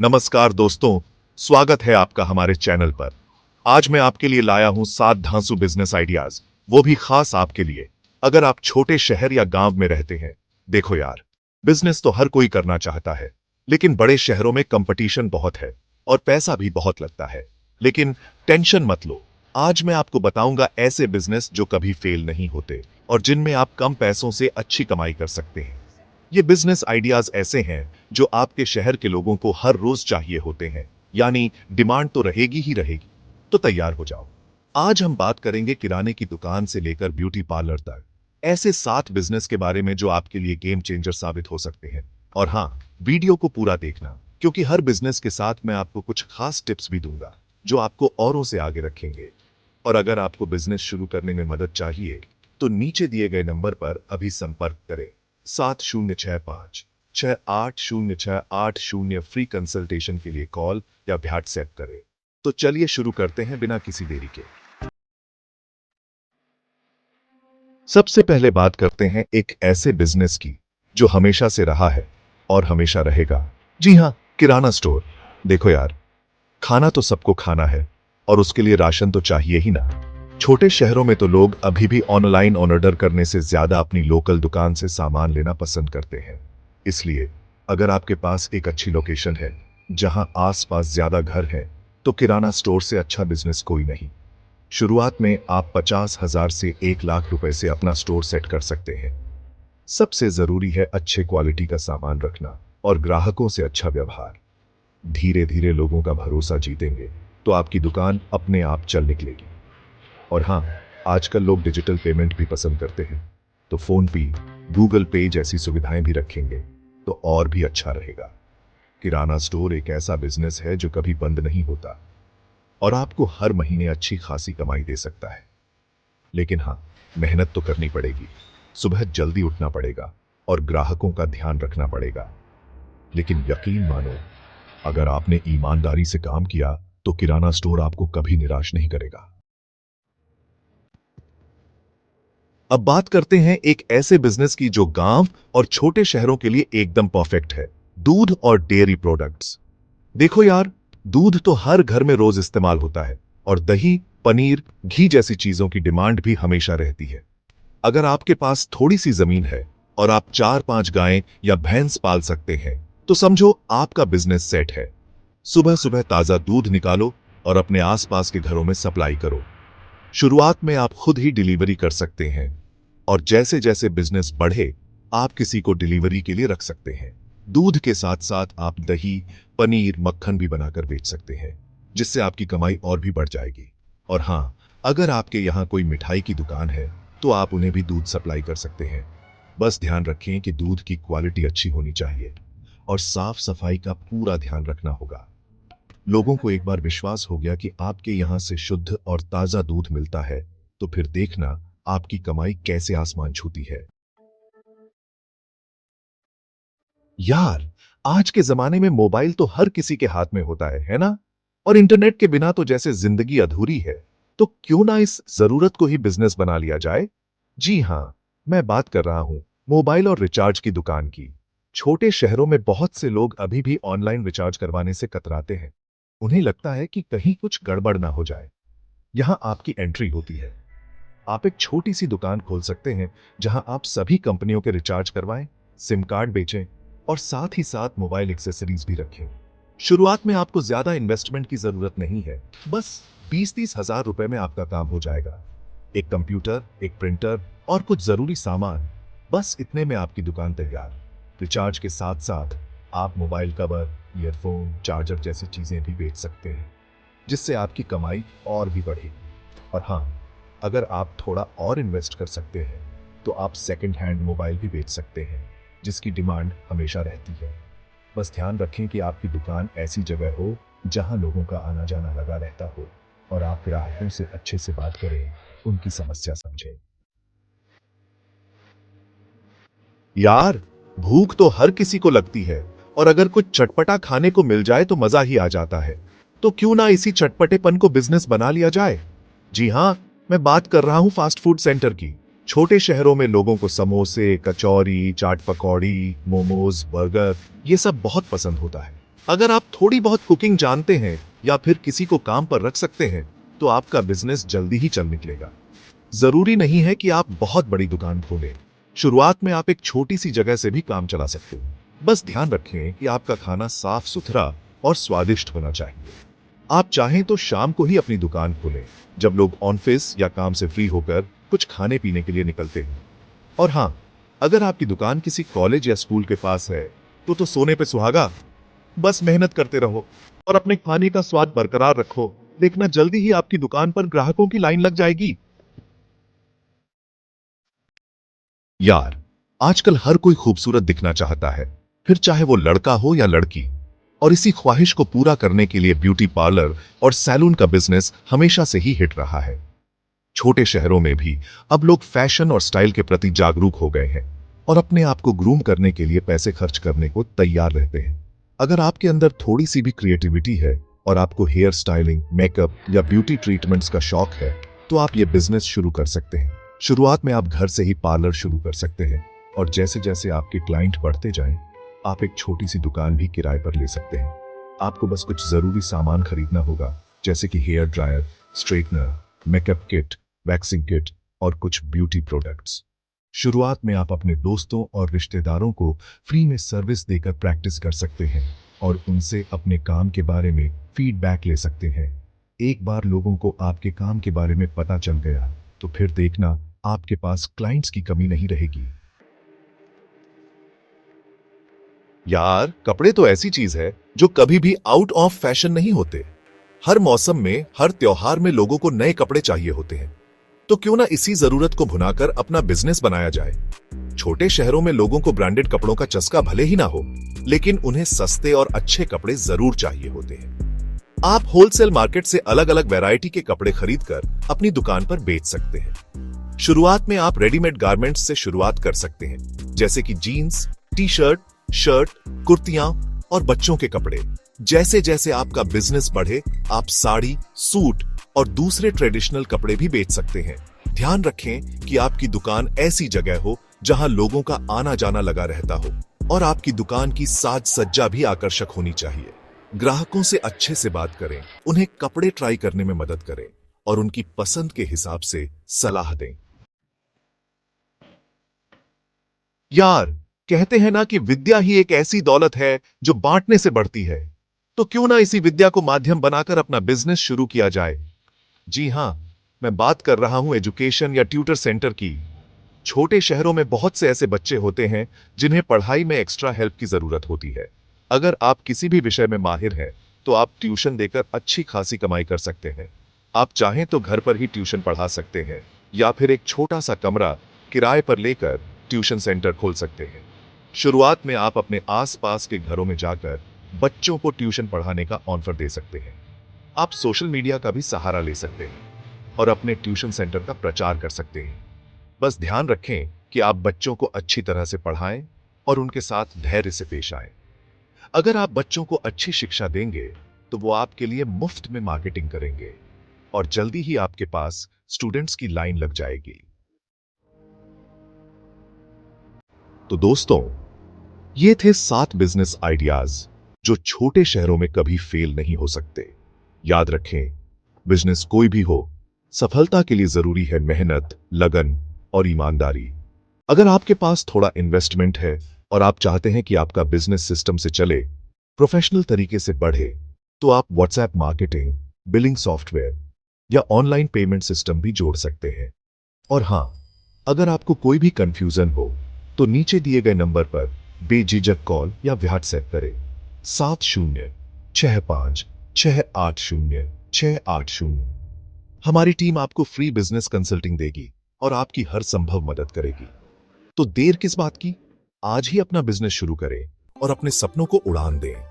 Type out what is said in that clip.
नमस्कार दोस्तों, स्वागत है आपका हमारे चैनल पर। आज मैं आपके लिए लाया हूं 7 धांसू बिजनेस आइडियाज, वो भी खास आपके लिए। अगर आप छोटे शहर या गांव में रहते हैं, देखो यार, बिजनेस तो हर कोई करना चाहता है, लेकिन बड़े शहरों में कंपटीशन बहुत है और पैसा भी बहुत लगता है। लेकिन टेंशन मत लो, आज मैं आपको बताऊंगा ऐसे बिजनेस जो कभी फेल नहीं होते और जिनमें आप कम पैसों से अच्छी कमाई कर सकते हैं। ये बिजनेस आइडियाज ऐसे हैं जो आपके शहर के लोगों को हर रोज चाहिए होते हैं, यानी डिमांड तो रहेगी ही रहेगी। तो तैयार हो जाओ। आज हम बात करेंगे किराने की दुकान से लेकर ब्यूटी पार्लर तक ऐसे 7 बिजनेस के बारे में जो आपके लिए गेम चेंजर साबित हो सकते हैं। और हाँ, वीडियो को पूरा देखना, क्योंकि हर बिजनेस के साथ मैं आपको कुछ खास टिप्स भी दूंगा जो आपको औरों से आगे रखेंगे। और अगर आपको बिजनेस शुरू करने में मदद चाहिए तो नीचे दिए गए नंबर पर अभी संपर्क करें। 7065 680680 फ्री कंसल्टेशन के लिए कॉल या व्हाट्सएप करें। तो चलिए शुरू करते हैं बिना किसी देरी के। सबसे पहले बात करते हैं एक ऐसे बिजनेस की जो हमेशा से रहा है और हमेशा रहेगा। जी हाँ, किराना स्टोर। देखो यार, खाना तो सबको खाना है और उसके लिए राशन तो चाहिए ही ना। छोटे शहरों में तो लोग अभी भी ऑनलाइन ऑर्डर करने से ज्यादा अपनी लोकल दुकान से सामान लेना पसंद करते हैं। इसलिए अगर आपके पास एक अच्छी लोकेशन है जहां आसपास ज्यादा घर है, तो किराना स्टोर से अच्छा बिजनेस कोई नहीं। शुरुआत में आप 50,000 से 1 लाख रुपए से अपना स्टोर सेट कर सकते हैं। सबसे जरूरी है अच्छे क्वालिटी का सामान रखना और ग्राहकों से अच्छा व्यवहार। धीरे धीरे लोगों का भरोसा जीतेंगे तो आपकी दुकान अपने आप चल निकलेगी। और हाँ, आजकल लोग डिजिटल पेमेंट भी पसंद करते हैं, तो फोन पे, गूगल पे जैसी सुविधाएं भी रखेंगे तो और भी अच्छा रहेगा। किराना स्टोर एक ऐसा बिजनेस है जो कभी बंद नहीं होता और आपको हर महीने अच्छी खासी कमाई दे सकता है। लेकिन हाँ, मेहनत तो करनी पड़ेगी। सुबह जल्दी उठना पड़ेगा और ग्राहकों का ध्यान रखना पड़ेगा। लेकिन यकीन मानो, अगर आपने ईमानदारी से काम किया तो किराना स्टोर आपको कभी निराश नहीं करेगा। अब बात करते हैं एक ऐसे बिजनेस की जो गांव और छोटे शहरों के लिए एकदम परफेक्ट है। दूध और डेयरी प्रोडक्ट्स। देखो यार, दूध तो हर घर में रोज इस्तेमाल होता है और दही, पनीर, घी जैसी चीजों की डिमांड भी हमेशा रहती है। अगर आपके पास थोड़ी सी जमीन है और आप 4-5 गायें या भैंस पाल सकते हैं, तो समझो आपका बिजनेस सेट है। सुबह सुबह ताजा दूध निकालो और अपने आसपास के घरों में सप्लाई करो। शुरुआत में आप खुद ही डिलीवरी कर सकते हैं और जैसे जैसे बिजनेस बढ़े, आप किसी को डिलीवरी के लिए रख सकते हैं। दूध के साथ साथ आप दही, पनीर, मक्खन भी बनाकर बेच सकते हैं, जिससे आपकी कमाई और भी बढ़ जाएगी। और हाँ, अगर आपके यहाँ कोई मिठाई की दुकान है तो आप उन्हें भी दूध सप्लाई कर सकते हैं। बस ध्यान रखें कि दूध की क्वालिटी अच्छी होनी चाहिए और साफ सफाई का पूरा ध्यान रखना होगा। लोगों को एक बार विश्वास हो गया कि आपके यहां से शुद्ध और ताजा दूध मिलता है, तो फिर देखना आपकी कमाई कैसे आसमान छूती है। यार, आज के जमाने में मोबाइल तो हर किसी के हाथ में होता है ना? और इंटरनेट के बिना तो जैसे जिंदगी अधूरी है। तो क्यों ना इस जरूरत को ही बिजनेस बना लिया जाए? जी हाँ, मैं बात कर रहा हूं मोबाइल और रिचार्ज की दुकान की। छोटे शहरों में बहुत से लोग अभी भी ऑनलाइन रिचार्ज करवाने से कतराते हैं। उन्हें लगता है कि कहीं कुछ गड़बड़ ना हो जाए। यहां आपकी एंट्री होती है। आप एक छोटी सी दुकान खोल सकते हैं जहां आप सभी कंपनियों के रिचार्ज करवाएं, सिम कार्ड बेचें और साथ ही साथ मोबाइल एक्सेसरीज भी रखें। शुरुआत में आपको ज्यादा इन्वेस्टमेंट की जरूरत नहीं है। बस 20-30 हजार रुपए में आपका काम हो जाएगा। एक कंप्यूटर, एक प्रिंटर और कुछ जरूरी सामान, बस इतने में आपकी दुकान तैयार। रिचार्ज के साथ साथ आप मोबाइल कवर, ईयरफोन, चार्जर जैसी चीजें भी बेच सकते हैं, जिससे आपकी कमाई और भी बढ़ेगी। और हाँ, अगर आप थोड़ा और इन्वेस्ट कर सकते हैं तो आप सेकंड हैंड मोबाइल भी बेच सकते हैं, जिसकी डिमांड हमेशा रहती है। बस ध्यान रखें कि आपकी दुकान ऐसी जगह हो जहां लोगों का आना जाना लगा रहता हो और आप ग्राहकों से अच्छे से बात करें, उनकी समस्या समझें। यार, भूख तो हर किसी को लगती है और अगर कुछ चटपटा खाने को मिल जाए तो मजा ही आ जाता है। तो क्यों ना इसी चटपटेपन को बिजनेस बना लिया जाए? जी हाँ, मैं बात कर रहा हूँ फास्ट फूड सेंटर की। छोटे शहरों में लोगों को समोसे, कचौरी, चाट पकौड़ी, मोमोज, बर्गर ये सब बहुत पसंद होता है। अगर आप थोड़ी बहुत कुकिंग जानते हैं या फिर किसी को काम पर रख सकते हैं तो आपका बिजनेस जल्दी ही चल निकलेगा। जरूरी नहीं है कि आप बहुत बड़ी दुकान खोलें। शुरुआत में आप एक छोटी सी जगह से भी काम चला सकते हैं। बस ध्यान रखें कि आपका खाना साफ सुथरा और स्वादिष्ट होना चाहिए। आप चाहें तो शाम को ही अपनी दुकान खोलें, जब लोग ऑफिस या काम से फ्री होकर कुछ खाने पीने के लिए निकलते हैं। और हाँ, अगर आपकी दुकान किसी कॉलेज या स्कूल के पास है तो सोने पे सुहागा। बस मेहनत करते रहो और अपने खाने का स्वाद बरकरार रखो। देखना जल्दी ही आपकी दुकान पर ग्राहकों की लाइन लग जाएगी। यार, आजकल हर कोई खूबसूरत दिखना चाहता है, फिर चाहे वो लड़का हो या लड़की। और इसी ख्वाहिश को पूरा करने के लिए ब्यूटी पार्लर और सैलून का बिजनेस हमेशा से ही हिट रहा है। छोटे शहरों में भी अब लोग फैशन और स्टाइल के प्रति जागरूक हो गए हैं और अपने आप को ग्रूम करने के लिए पैसे खर्च करने को तैयार रहते हैं। अगर आपके अंदर थोड़ी सी भी क्रिएटिविटी है और आपको हेयर स्टाइलिंग, मेकअप या ब्यूटी ट्रीटमेंट्स का शौक है तो आप ये बिजनेस शुरू कर सकते हैं। शुरुआत में आप घर से ही पार्लर शुरू कर सकते हैं और जैसे जैसे आपके क्लाइंट बढ़ते जाएं, आप एक छोटी सी दुकान भी किराए पर ले सकते हैं। आपको बस कुछ जरूरी सामान खरीदना होगा, जैसे कि hair dryer, straightener, makeup kit, waxing kit और कुछ ब्यूटी प्रोडक्ट्स। शुरुआत में आप अपने दोस्तों और रिश्तेदारों को फ्री में सर्विस देकर प्रैक्टिस कर सकते हैं और उनसे अपने काम के बारे में फीडबैक ले सकते हैं। एक बार लोगों को आपके काम के बारे में पता चल गया तो फिर देखना आपके पास क्लाइंट्स की कमी नहीं रहेगी। यार, कपड़े तो ऐसी चीज है जो कभी भी आउट ऑफ फैशन नहीं होते। हर मौसम में, हर त्योहार में लोगों को नए कपड़े चाहिए होते हैं। तो क्यों ना इसी जरूरत को भुनाकर अपना बिजनेस बनाया जाए। छोटे शहरों में लोगों को ब्रांडेड कपड़ों का चस्का भले ही ना हो, लेकिन उन्हें सस्ते और अच्छे कपड़े जरूर चाहिए होते हैं। आप होलसेल मार्केट से अलग अलग वैरायटी के कपड़े खरीदकर अपनी दुकान पर बेच सकते हैं। शुरुआत में आप रेडीमेड गारमेंट्स से शुरुआत कर सकते हैं, जैसे कि जीन्स, टी शर्ट, शर्ट, कुर्तियां और बच्चों के कपड़े। जैसे जैसे आपका बिजनेस बढ़े, आप साड़ी, सूट और दूसरे ट्रेडिशनल कपड़े भी बेच सकते हैं। ध्यान रखें कि आपकी दुकान ऐसी जगह हो जहां लोगों का आना जाना लगा रहता हो और आपकी दुकान की साज सज्जा भी आकर्षक होनी चाहिए। ग्राहकों से अच्छे से बात करें, उन्हें कपड़े ट्राई करने में मदद करें और उनकी पसंद के हिसाब से सलाह दें। यार, कहते हैं ना कि विद्या ही एक ऐसी दौलत है जो बांटने से बढ़ती है। तो क्यों ना इसी विद्या को माध्यम बनाकर अपना बिजनेस शुरू किया जाए। जी हां, मैं बात कर रहा हूं एजुकेशन या ट्यूटर सेंटर की। छोटे शहरों में बहुत से ऐसे बच्चे होते हैं जिन्हें पढ़ाई में एक्स्ट्रा हेल्प की जरूरत होती है। अगर आप किसी भी विषय में माहिर हैं तो आप ट्यूशन देकर अच्छी खासी कमाई कर सकते हैं। आप चाहें तो घर पर ही ट्यूशन पढ़ा सकते हैं या फिर एक छोटा सा कमरा किराए पर लेकर ट्यूशन सेंटर खोल सकते हैं। शुरुआत में आप अपने आसपास के घरों में जाकर बच्चों को ट्यूशन पढ़ाने का ऑफर दे सकते हैं। आप सोशल मीडिया का भी सहारा ले सकते हैं और अपने ट्यूशन सेंटर का प्रचार कर सकते हैं। बस ध्यान रखें कि आप बच्चों को अच्छी तरह से पढ़ाएं और उनके साथ धैर्य से पेश आएं। अगर आप बच्चों को अच्छी शिक्षा देंगे तो वो आपके लिए मुफ्त में मार्केटिंग करेंगे और जल्दी ही आपके पास स्टूडेंट्स की लाइन लग जाएगी। तो दोस्तों, ये थे 7 बिजनेस आइडियाज जो छोटे शहरों में कभी फेल नहीं हो सकते। याद रखें, बिजनेस कोई भी हो, सफलता के लिए जरूरी है मेहनत, लगन और ईमानदारी। अगर आपके पास थोड़ा इन्वेस्टमेंट है और आप चाहते हैं कि आपका बिजनेस सिस्टम से चले, प्रोफेशनल तरीके से बढ़े, तो आप व्हाट्सएप मार्केटिंग, बिलिंग सॉफ्टवेयर या ऑनलाइन पेमेंट सिस्टम भी जोड़ सकते हैं। और हां, अगर आपको कोई भी कंफ्यूजन हो तो नीचे दिए गए नंबर पर बेझिझक कॉल या व्हाट्सएप करें 706586800680। हमारी टीम आपको फ्री बिजनेस कंसल्टिंग देगी और आपकी हर संभव मदद करेगी। तो देर किस बात की, आज ही अपना बिजनेस शुरू करें और अपने सपनों को उड़ान दें।